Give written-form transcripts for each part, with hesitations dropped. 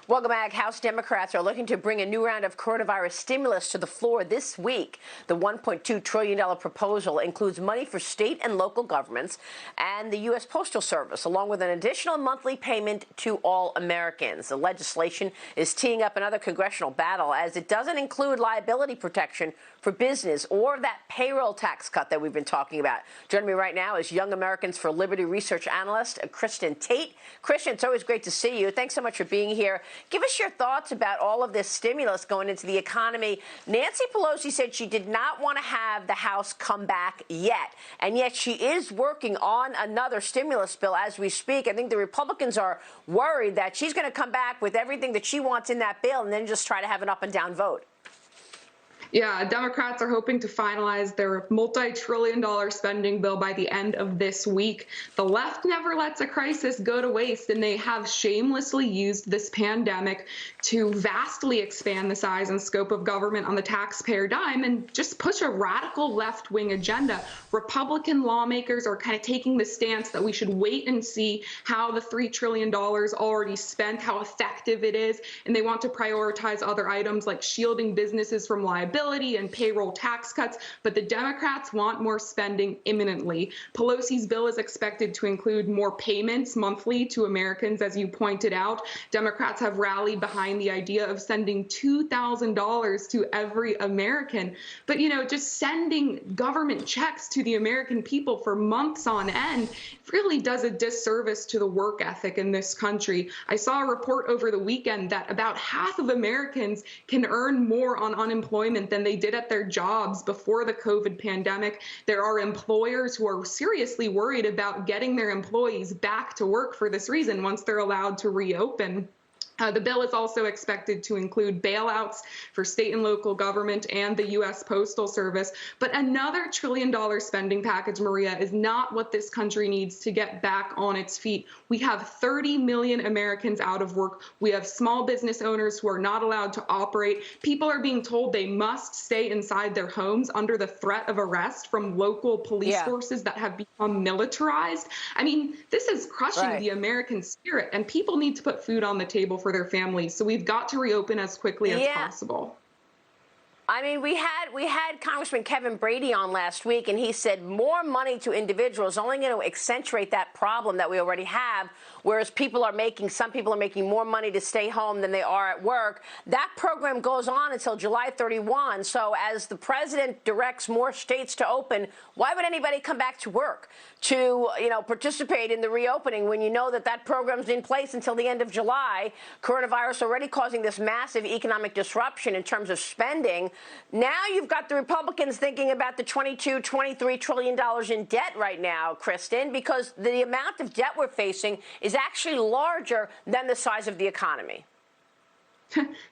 Welcome back. House Democrats are looking to bring a new round of coronavirus stimulus to the floor this week. The $1.2 trillion proposal includes money for state and local governments and the U.S. Postal Service, along with an additional monthly payment to all Americans. The legislation is teeing up another congressional battle as it doesn't include liability protection for business or that payroll tax cut that we've been talking about. Joining me right now is Young Americans for Liberty research analyst Kristin Tate. Kristin, it's always great to see you. Thanks so much for being here. Give us your thoughts about all of this stimulus going into the economy. Nancy Pelosi said she did not want to have the House come back yet, and yet she is working on another stimulus bill as we speak. I think the Republicans are worried that she's going to come back with everything that she wants in that bill and then just try to have an up and down vote. Yeah, Democrats are hoping to finalize their multi-trillion-dollar spending bill by the end of this week. The left never lets a crisis go to waste, and they have shamelessly used this pandemic to vastly expand the size and scope of government on the taxpayer dime and just push a radical left-wing agenda. Republican lawmakers are kind of taking the stance that we should wait and see how the $3 trillion already spent, how effective it is, and they want to prioritize other items like shielding businesses from liability and payroll tax cuts, but the Democrats want more spending imminently. Pelosi's bill is expected to include more payments monthly to Americans, as you pointed out. Democrats have rallied behind the idea of sending $2,000 to every American. But, just sending government checks to the American people for months on end really does a disservice to the work ethic in this country. I saw a report over the weekend that about half of Americans can earn more on unemployment than they did at their jobs before the COVID pandemic. There are employers who are seriously worried about getting their employees back to work for this reason once they're allowed to reopen. The bill is also expected to include bailouts for state and local government and the U.S. Postal Service. But another $1 trillion spending package, Maria, is not what this country needs to get back on its feet. We have 30 million Americans out of work. We have small business owners who are not allowed to operate. People are being told they must stay inside their homes under the threat of arrest from local police forces that have become militarized. I mean, this is crushing the American spirit, and people need to put food on the table for their families. So we've got to reopen as quickly as possible. I mean, we had Congressman Kevin Brady on last week, and he said more money to individuals is only going to accentuate that problem that we already have, whereas some people are making more money to stay home than they are at work. That program goes on until July 31. So as the president directs more states to open, why would anybody come back to work to, participate in the reopening when you know that program's in place until the end of July? Coronavirus already causing this massive economic disruption in terms of spending. Now you've got the Republicans thinking about the $23 trillion in debt right now, Kristin, because the amount of debt we're facing is actually larger than the size of the economy.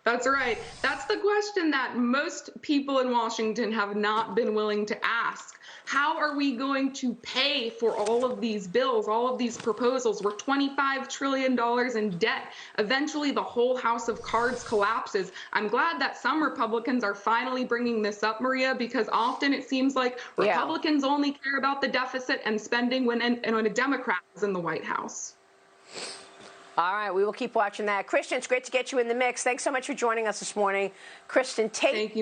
That's right. That's the question that most people in Washington have not been willing to ask. How are we going to pay for all of these bills, all of these proposals? We're $25 trillion in debt. Eventually, the whole house of cards collapses. I'm glad that some Republicans are finally bringing this up, Maria, because often it seems like Republicans only care about the deficit and spending when a Democrat is in the White House. All right, we will keep watching that. Kristin, it's great to get you in the mix. Thanks so much for joining us this morning. Kristin Tate. Thank you.